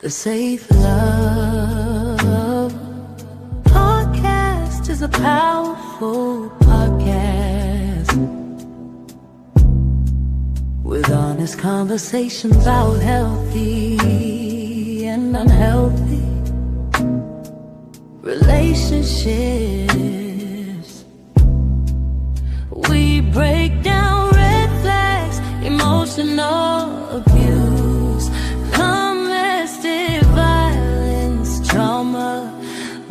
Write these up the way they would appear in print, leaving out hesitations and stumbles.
The Safe Love Podcast is a powerful podcast with honest conversations about healthy and unhealthy relationships. We break down red flags, emotional abuse, domestic violence, trauma,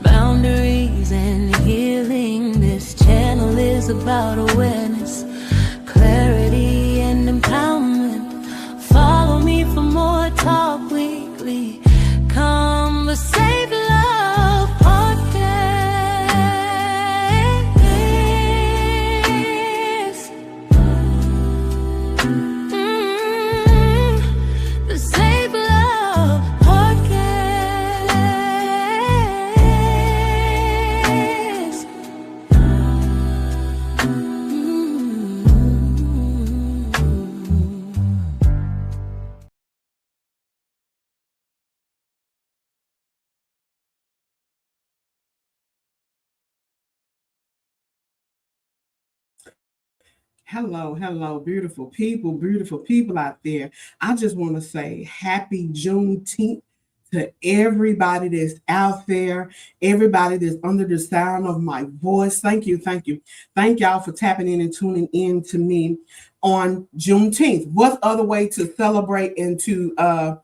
boundaries, and healing. This channel is about awareness, clarity, and empowerment. Follow me for more talk weekly. Come the Safe Love Podcast. The Safe Love Podcast. Hello, beautiful people out there. I just want to say happy Juneteenth to everybody that's out there, everybody that's under the sound of my voice. Thank you. Thank y'all for tapping in and tuning in to me on Juneteenth. What other way to celebrate and to have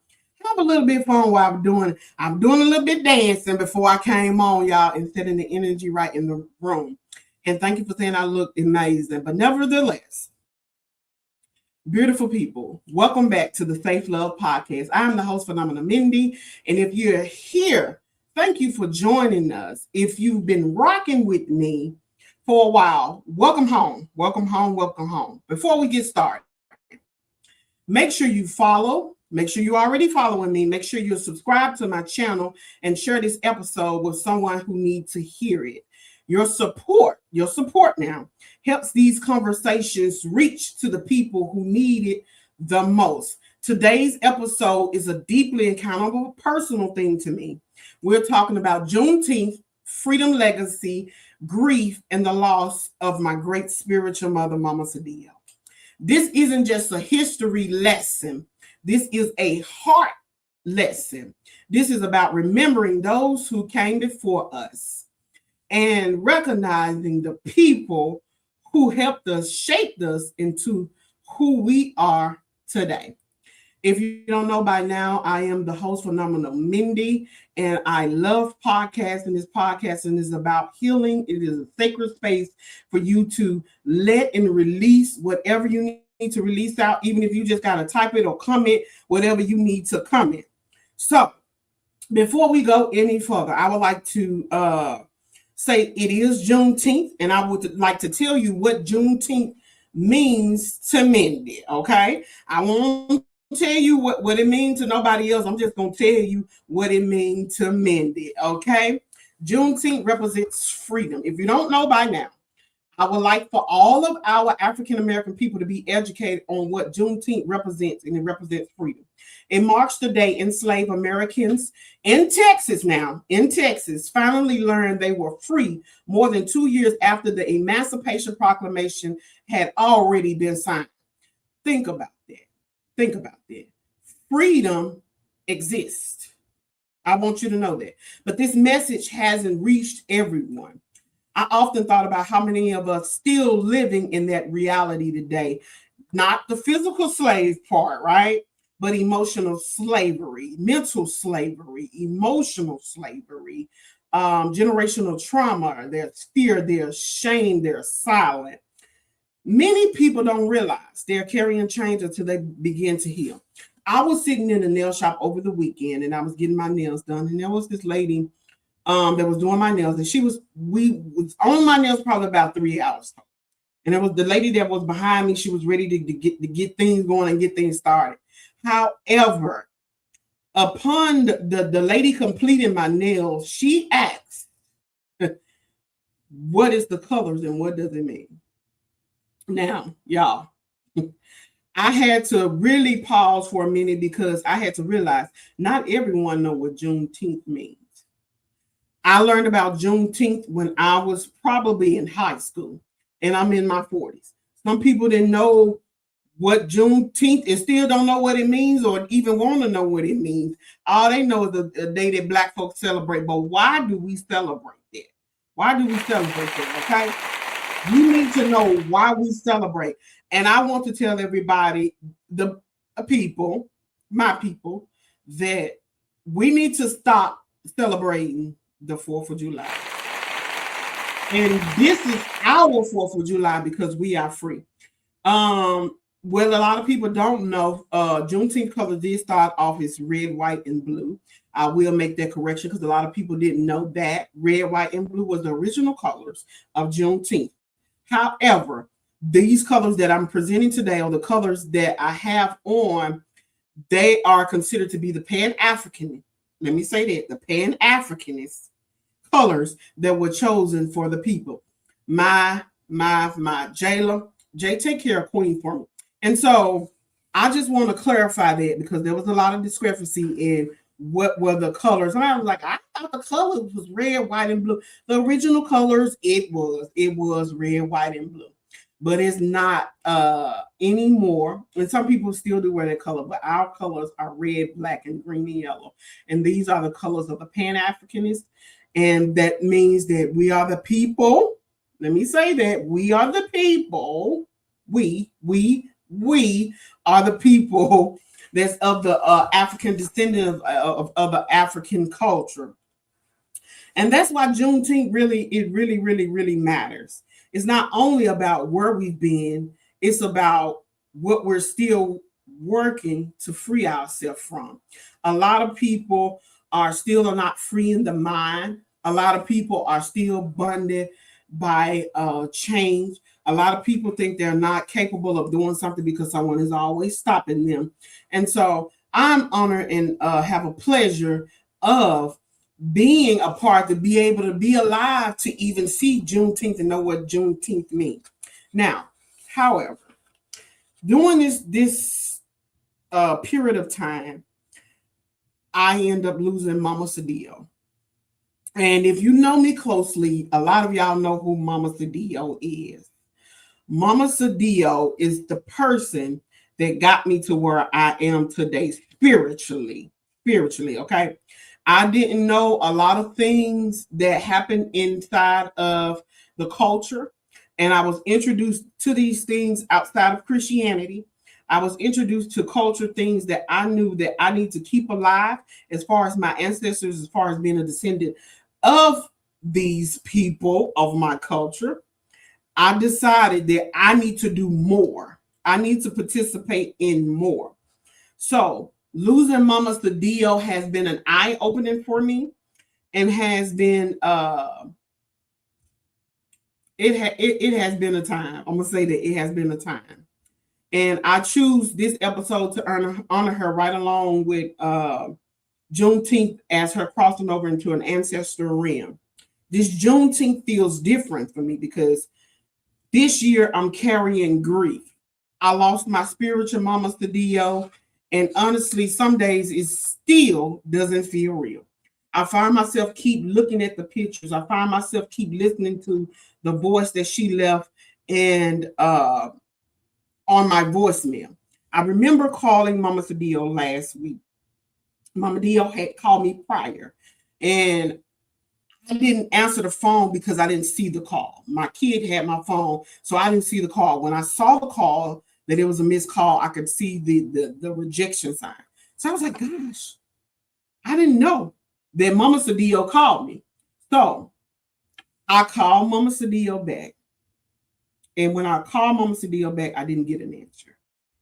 a little bit of fun while I'm doing a little bit dancing before I came on, y'all, and setting the energy right in the room. And thank you for saying I look amazing. But nevertheless, beautiful people, welcome back to the Safe Love Podcast. I'm the host, Phenomenal Mindy. And if you're here, thank you for joining us. If you've been rocking with me for a while, welcome home. Before we get started, make sure you follow. Make sure you're already following me. Make sure you're subscribed to my channel and share this episode with someone who needs to hear it. Your support now helps these conversations reach to the people who need it the most. Today's episode is a deeply accountable, personal thing to me. We're talking about Juneteenth, freedom legacy, grief, and the loss of my great spiritual mother, Mama Sadio. This isn't just a history lesson. This is a heart lesson. This is about remembering those who came before us and recognizing the people who helped us, shaped us into who we are today. If you don't know by now, I am the host, Phenomenal Mindy, and I love podcasting. This podcasting is about healing. It is a sacred space for you to let and release whatever you need to release out, even if you just got to type it or comment, whatever you need to comment. So before we go any further, I would like to say it is Juneteenth, and I would like to tell you what Juneteenth means to Mindy, okay? I won't tell you what it means to nobody else. I'm just going to tell you what it means to Mindy, okay? Juneteenth represents freedom. If you don't know by now, I would like for all of our African-American people to be educated on what Juneteenth represents, and it represents freedom. It marks the day enslaved Americans in Texas finally learned they were free more than 2 years after the Emancipation Proclamation had already been signed. Think about that. Freedom exists. I want you to know that. But this message hasn't reached everyone. I often thought about how many of us still living in that reality today. Not the physical slave part, right? But emotional slavery, mental slavery, emotional slavery, generational trauma. There's fear, there's shame, there's silence. Many people don't realize they're carrying change until they begin to heal. I was sitting in a nail shop over the weekend and I was getting my nails done. And there was this lady that was doing my nails, and we was on my nails probably about 3 hours. And it was the lady that was behind me. She was ready to get things going and get things started. However, upon the lady completing my nails, she asked, what is the colors and what does it mean? Now, y'all, I had to really pause for a minute because I had to realize not everyone know what Juneteenth means. I learned about Juneteenth when I was probably in high school, and I'm in my 40s. Some people didn't know what Juneteenth and still don't know what it means or even want to know what it means. All they know is the day that Black folks celebrate. But why do we celebrate that? Why do we celebrate that? Okay. You need to know why we celebrate. And I want to tell everybody, the people, my people, that we need to stop celebrating the 4th of July. And this is our 4th of July because we are free. Well, a lot of people don't know, Juneteenth colors did start off as red, white, and blue. I will make that correction because a lot of people didn't know that red, white, and blue was the original colors of Juneteenth. However, these colors that I'm presenting today, or the colors that I have on, they are considered to be the Pan-African. Let me say that, the Pan-Africanist colors that were chosen for the people. My Jayla, Jay, take care of Queen for me. And so I just want to clarify that because there was a lot of discrepancy in what were the colors. And I was like, I thought the colors was red, white, and blue. The original colors, it was red, white, and blue. But it's not anymore. And some people still do wear that color, but our colors are red, black, and green and yellow. And these are the colors of the Pan-Africanists. And that means that we are the people. Let me say that we are the people. We are the people that's of the African descendant of the African culture. And that's why Juneteenth really matters. It's not only about where we've been, it's about what we're still working to free ourselves from. A lot of people are still not free in the mind. A lot of people are still bonded by change. A lot of people think they're not capable of doing something because someone is always stopping them. And so I'm honored and have a pleasure of being a part to be able to be alive to even see Juneteenth and know what Juneteenth means. Now, however, during this period of time, I end up losing Mama Sadio. And if you know me closely, a lot of y'all know who Mama Sadio is. Mama Sadio is the person that got me to where I am today spiritually, okay? I didn't know a lot of things that happened inside of the culture, and I was introduced to these things outside of Christianity. I was introduced to culture things that I knew that I need to keep alive as far as my ancestors, as far as being a descendant of these people of my culture. I decided that I need to do more. I need to participate in more. So losing Mama Sadio has been an eye-opening for me and has been it has been a time. I'm gonna say that it has been a time. And I choose this episode to honor her right along with Juneteenth as her crossing over into an ancestral realm. This Juneteenth feels different for me because this year I'm carrying grief. I lost my spiritual Mama Sadio, and honestly, some days it still doesn't feel real. I find myself keep looking at the pictures. I find myself keep listening to the voice that she left and on my voicemail. I remember calling Mama Sadio last week. Mama Dio had called me prior, and I didn't answer the phone because I didn't see the call. My kid had my phone, so I didn't see the call. When I saw the call, that it was a missed call, I could see the rejection sign. So I was like, gosh, I didn't know that Mama Sadio called me. So I called Mama Sadio back. And when I called Mama Sadio back, I didn't get an answer.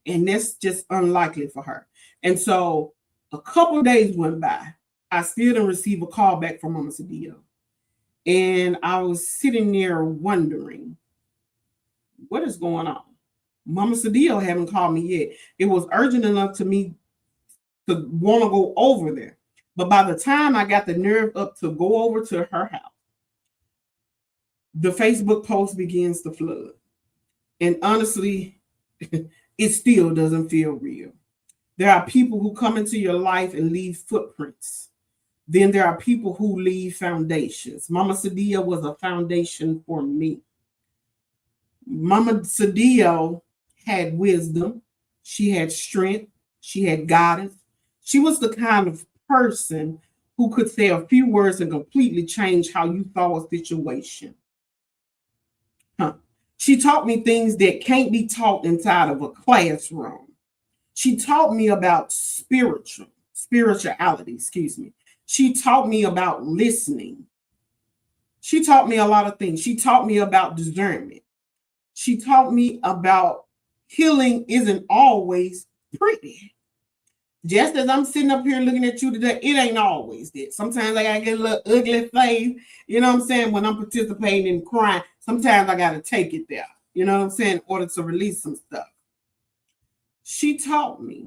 And that's just unlikely for her. And so a couple of days went by. I still didn't receive a call back from Mama Sadio. And I was sitting there wondering, what is going on? Mama Sadio haven't called me yet. It was urgent enough to me to want to go over there. But by the time I got the nerve up to go over to her house, the Facebook post begins to flood. And honestly, it still doesn't feel real. There are people who come into your life and leave footprints. Then there are people who leave foundations. Mama Sadio was a foundation for me. Mama Sadio had wisdom. She had strength. She had guidance. She was the kind of person who could say a few words and completely change how you saw a situation. Huh. She taught me things that can't be taught inside of a classroom. She taught me about spirituality, excuse me. She taught me about listening. She taught me a lot of things. She taught me about discernment. She taught me about healing isn't always pretty. Just as I'm sitting up here looking at you today, it ain't always that. Sometimes I gotta get a little ugly face, you know what I'm saying, when I'm participating in crime. Sometimes I gotta take it there, you know what I'm saying, in order to release some stuff. She taught me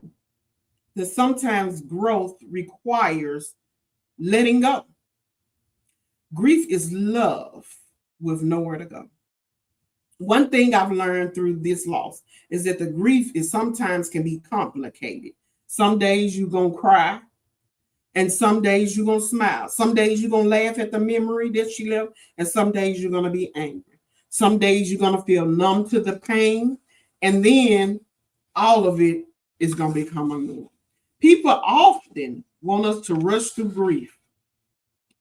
that sometimes growth requires letting go. Grief is love with nowhere to go. One thing I've learned through this loss is that the grief is sometimes can be complicated. Some days you're going to cry, and some days you're going to smile. Some days you're going to laugh at the memory that she left, and some days you're going to be angry. Some days you're going to feel numb to the pain, and then all of it is going to become a norm. People often want us to rush through grief.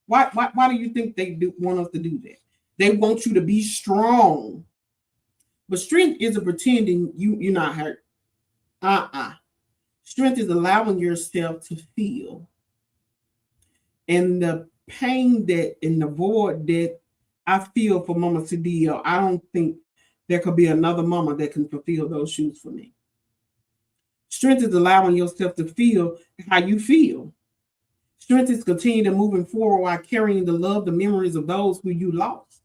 Why do you think they want us to do that? They want you to be strong. But strength isn't pretending you're not hurt. Strength is allowing yourself to feel. And the pain that in the void that I feel for Mama Sadio, I don't think there could be another mama that can fulfill those shoes for me. Strength is allowing yourself to feel how you feel. Strength is continuing moving forward while carrying the love, the memories of those who you lost.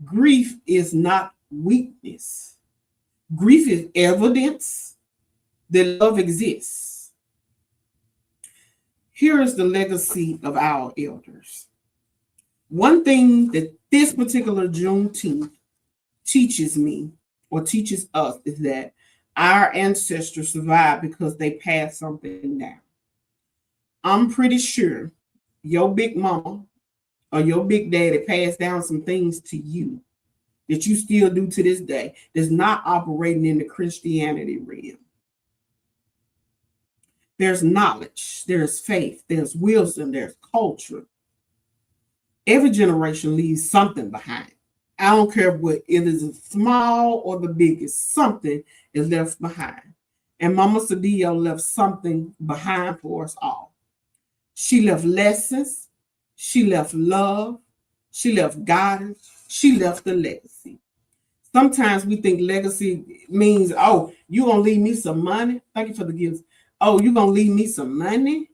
Grief is not weakness. Grief is evidence that love exists. Here is the legacy of our elders. One thing that this particular Juneteenth teaches me or teaches us is that our ancestors survived because they passed something down. I'm pretty sure your big mama or your big daddy passed down some things to you that you still do to this day that's not operating in the Christianity realm. There's knowledge, there's faith, there's wisdom, there's culture. Every generation leaves something behind. I don't care what it is, the small or the biggest, something is left behind. And Mama Sadio left something behind for us all. She left lessons, she left love, she left guidance, she left the legacy. Sometimes we think legacy means, oh, you're going to leave me some money. Thank you for the gifts. Oh, you're going to leave me some money?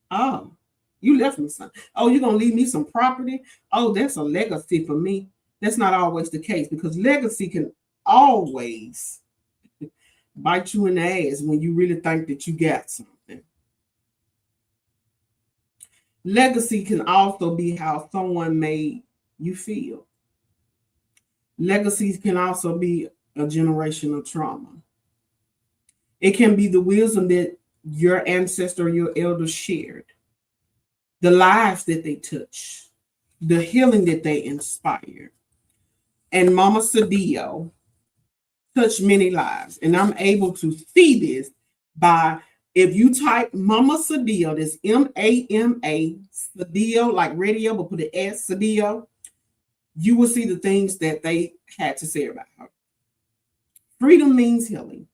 Oh, you left me some. Oh, you're going to leave me some property? Oh, that's a legacy for me. That's not always the case because legacy can always bite you in the ass when you really think that you got something. Legacy can also be how someone made you feel. Legacies can also be a generational trauma. It can be the wisdom that your ancestor or your elders shared, the lives that they touched, the healing that they inspired. And Mama Sadio touched many lives. And I'm able to see this by, if you type Mama Sadio, that's M-A-M-A, Sadio, like radio, but put an S, Sadio, you will see the things that they had to say about her. Freedom means healing.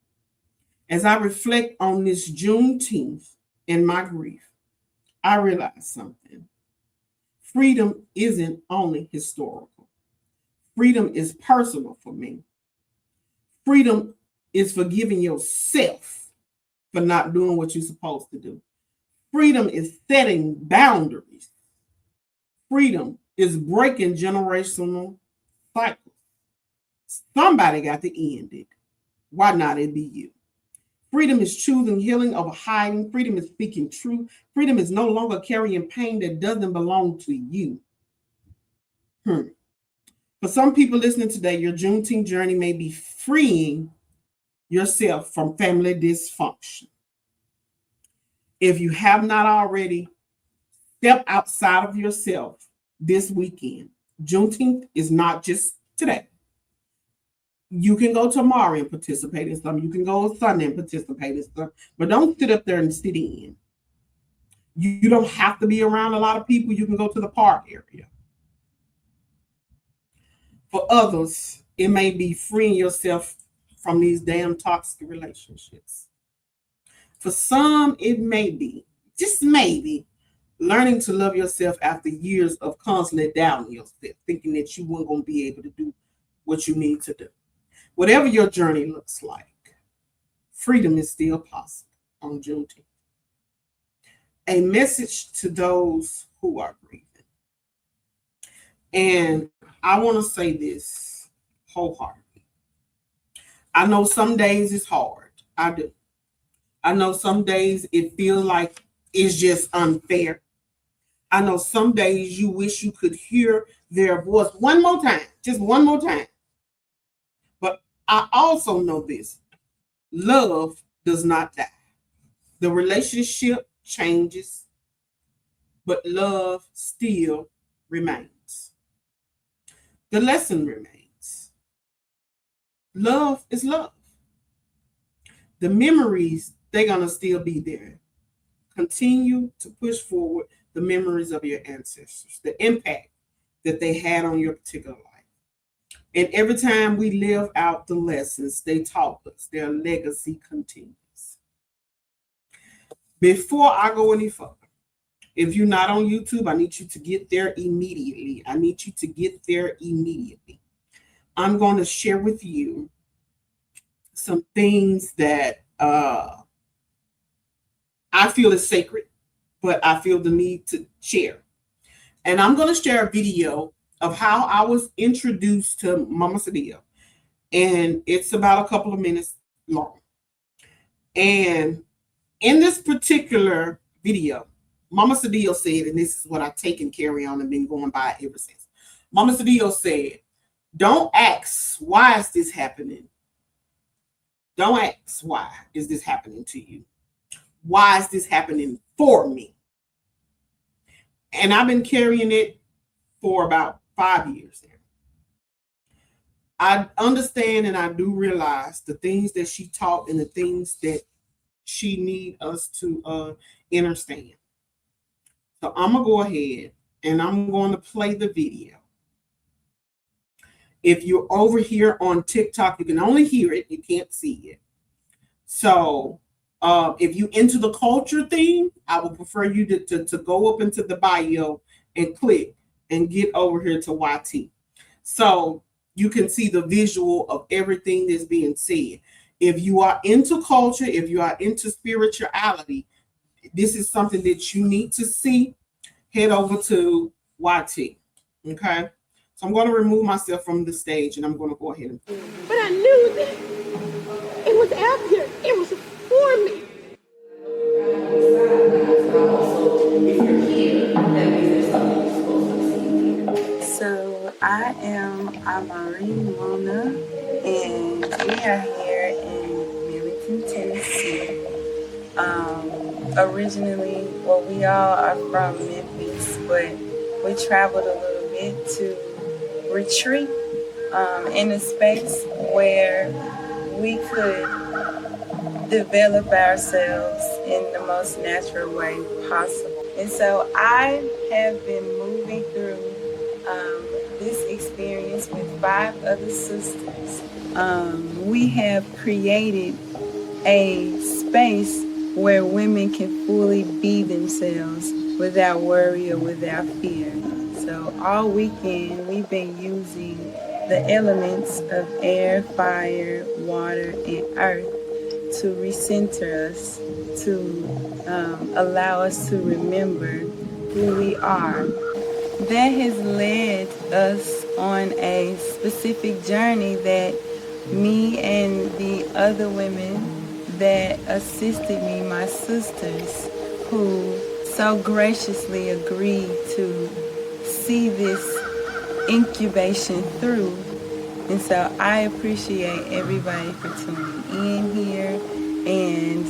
As I reflect on this Juneteenth and my grief, I realize something. Freedom isn't only historical. Freedom is personal for me. Freedom is forgiving yourself for not doing what you're supposed to do. Freedom is setting boundaries. Freedom is breaking generational cycles. Somebody got to end it. Why not it be you? Freedom is choosing healing over hiding. Freedom is speaking truth. Freedom is no longer carrying pain that doesn't belong to you. For some people listening today, your Juneteenth journey may be freeing yourself from family dysfunction. If you have not already, step outside of yourself this weekend. Juneteenth is not just today. You can go tomorrow and participate in some. You can go Sunday and participate in some. But don't sit up there and sit in. You don't have to be around a lot of people. You can go to the park area. For others, it may be freeing yourself from these damn toxic relationships. For some, it may be, just maybe, learning to love yourself after years of constantly doubting yourself, thinking that you weren't going to be able to do what you need to do. Whatever your journey looks like, freedom is still possible on Juneteenth. A message to those who are grieving. And I want to say this wholeheartedly. I know some days it's hard. I do. I know some days it feels like it's just unfair. I know some days you wish you could hear their voice one more time, just one more time. But I also know this. Love does not die. The relationship changes, but love still remains. The lesson remains. Love is love. The memories, they're going to still be there. Continue to push forward the memories of your ancestors, the impact that they had on your particular life. And every time we live out the lessons they taught us, their legacy continues. Before I go any further, if you're not on YouTube, I need you to get there immediately. I'm going to share with you some things that I feel is sacred, but I feel the need to share. And I'm going to share a video of how I was introduced to Mama Sadio. And it's about a couple of minutes long. And in this particular video, Mama Sadio said, and this is what I take and carry on and been going by ever since. Mama Sadio said, don't ask, why is this happening? Don't ask, why is this happening to you? Why is this happening for me? And I've been carrying it for about 5 years now. I understand and I do realize the things that she taught and the things that she need us to understand. So I'm going to go ahead and I'm going to play the video. If you're over here on TikTok, you can only hear it. You can't see it. So if you into the culture thing, I would prefer you to go up into the bio and click and get over here to YT. So you can see the visual of everything that's being said. If you are into culture, if you are into spirituality, this is something that you need to see. Head over to YT. Okay? So I'm going to remove myself from the stage and I'm going to go ahead and. But I knew that it was out there. It was for me. So I am Amari Mona, and we are here in Millington, Tennessee. Originally, well, we all are from Memphis, but we traveled a little bit to retreat in a space where we could develop ourselves in the most natural way possible. And so I have been moving through this experience with 5 other sisters. We have created a space where women can fully be themselves without worry or without fear. So all weekend we've been using the elements of air, fire, water, and earth to recenter us, to allow us to remember who we are. That has led us on a specific journey that me and the other women that assisted me, my sisters, who so graciously agreed to see this incubation through. And so I appreciate everybody for tuning in here and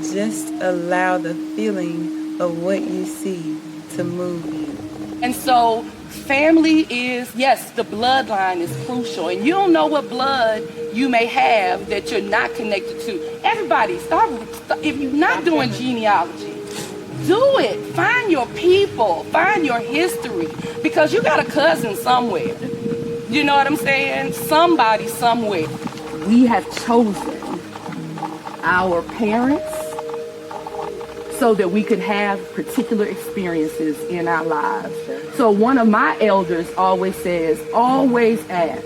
just allow the feeling of what you see to move you. And so family is, yes, the bloodline is crucial. And you don't know what blood you may have that you're not connected to. Everybody, start if you're not doing genealogy, do it. Find your people, find your history, because you got a cousin somewhere. You know what I'm saying? Somebody somewhere. We have chosen our parents so that we could have particular experiences in our lives. So one of my elders always says, always ask,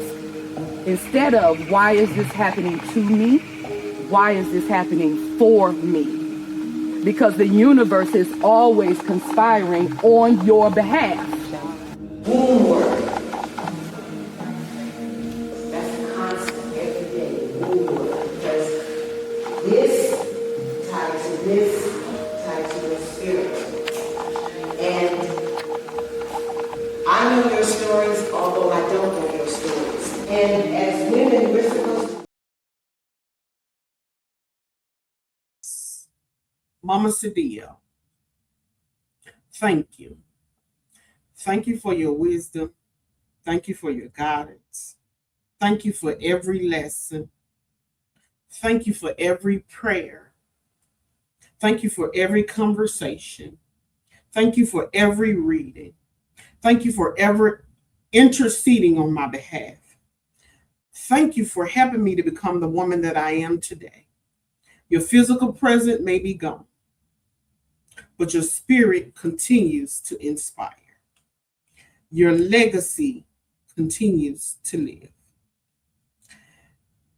instead of why is this happening to me, why is this happening for me? Because the universe is always conspiring on your behalf. Homework. That's a constant every day. Homework. Because this tied to this, tied to your spirit. And I know your stories, although I don't know your stories. And as women, we're supposed to. Mama Sadio, thank you. Thank you for your wisdom. Thank you for your guidance. Thank you for every lesson. Thank you for every prayer. Thank you for every conversation. Thank you for every reading. Thank you for ever interceding on my behalf. Thank you for helping me to become the woman that I am today. Your physical presence may be gone, but your spirit continues to inspire. Your legacy continues to live.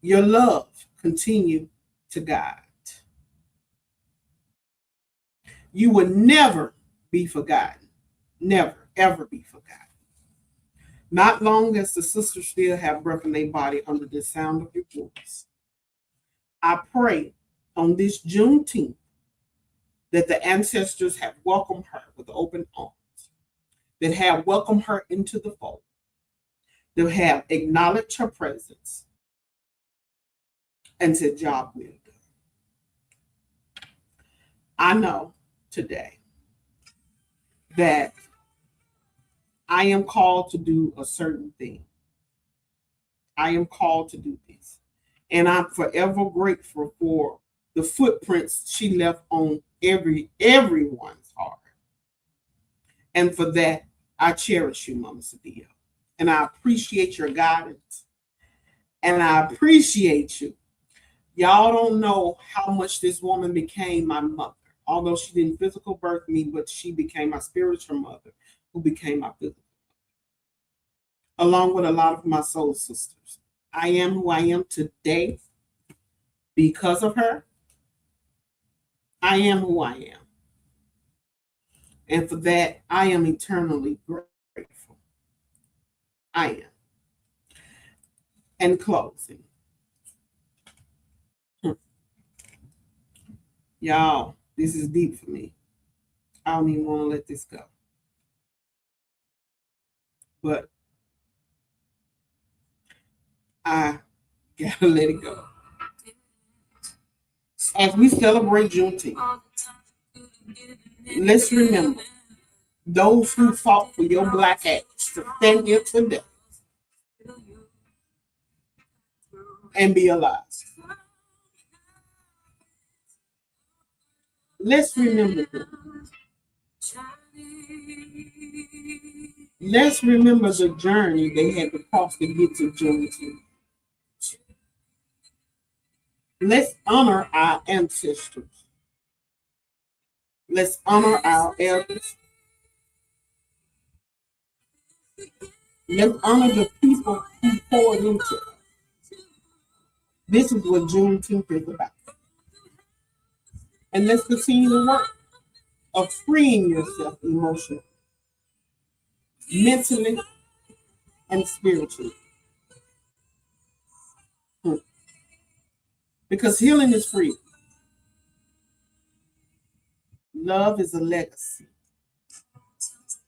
Your love continues to guide. You will never be forgotten. Never, ever be forgotten. Not long as the sisters still have breath in their body under the sound of your voice. I pray on this Juneteenth that the ancestors have welcomed her with open arms, that have welcomed her into the fold, that have acknowledged her presence and said, job well done. I know today that I am called to do a certain thing. I am called to do this. And I'm forever grateful for the footprints she left on everyone's heart. And for that, I cherish you, Mama Sadio. And I appreciate your guidance. And I appreciate you. Y'all don't know how much this woman became my mother. Although she didn't physical birth me, but she became my spiritual mother, who became my physical mother, along with a lot of my soul sisters. I am who I am today because of her. I am who I am. And for that, I am eternally grateful. I am. And closing. Y'all, this is deep for me. I don't even want to let this go. But I gotta let it go. As we celebrate Juneteenth, let's remember those who fought for your Black acts to stand here today and be alive. Let's remember them. Let's remember the journey they had to cross to get to Juneteenth. Let's honor our ancestors. Let's honor our elders. Let's honor the people who poured into us. This is what Juneteenth is about. And let's continue the work of freeing yourself emotionally, mentally, and spiritually. Because healing is free. Love is a legacy.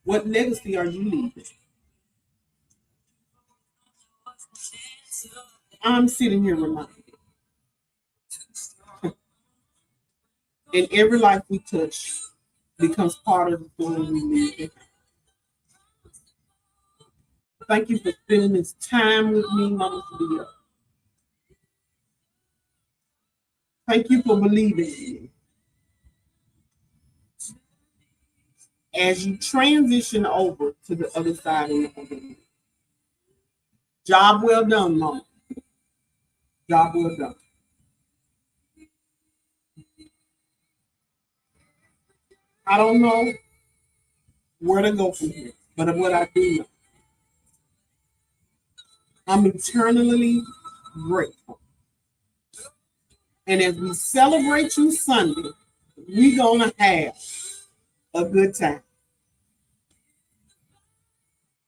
What legacy are you leaving? I'm sitting here reminded. And every life we touch becomes part of the story we live. Thank you for spending this time with me, Mama Sadio. Thank you for believing in me. As you transition over to the other side of the world. Job well done, Mama. Job well done. I don't know where to go from here, but what I do know, I'm eternally grateful. And as we celebrate you Sunday, we're going to have a good time.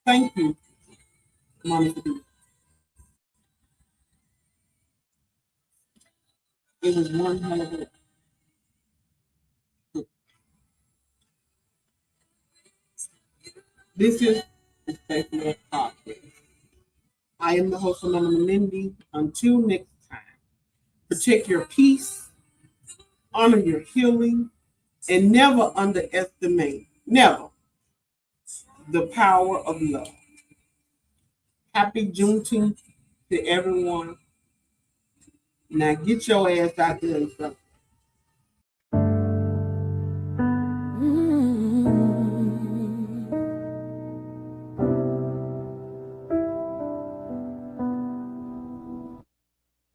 Thank you, Mama Sadio. It was one hell of a This is the Faith Love Podcast. I am the host of Mama Mindy. Until next time, protect your peace, honor your healing, and never underestimate, never, the power of love. Happy Juneteenth to everyone. Now get your ass out there and stuff.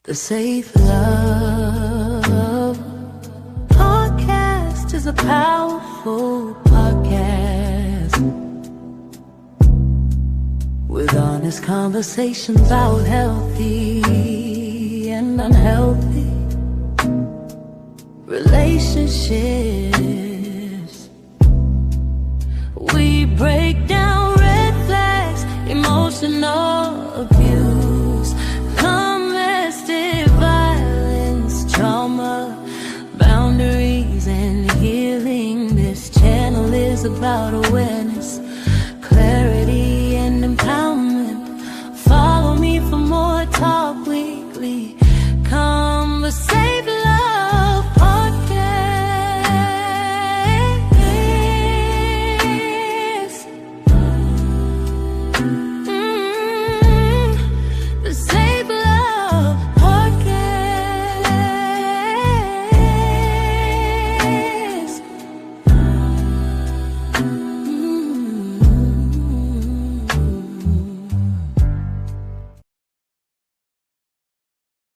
The Safe Love Podcast is a powerful podcast with honest conversations about healthy and unhealthy relationships. We break down red flags, emotional abuse, domestic violence, trauma, boundaries, and healing. This channel is about a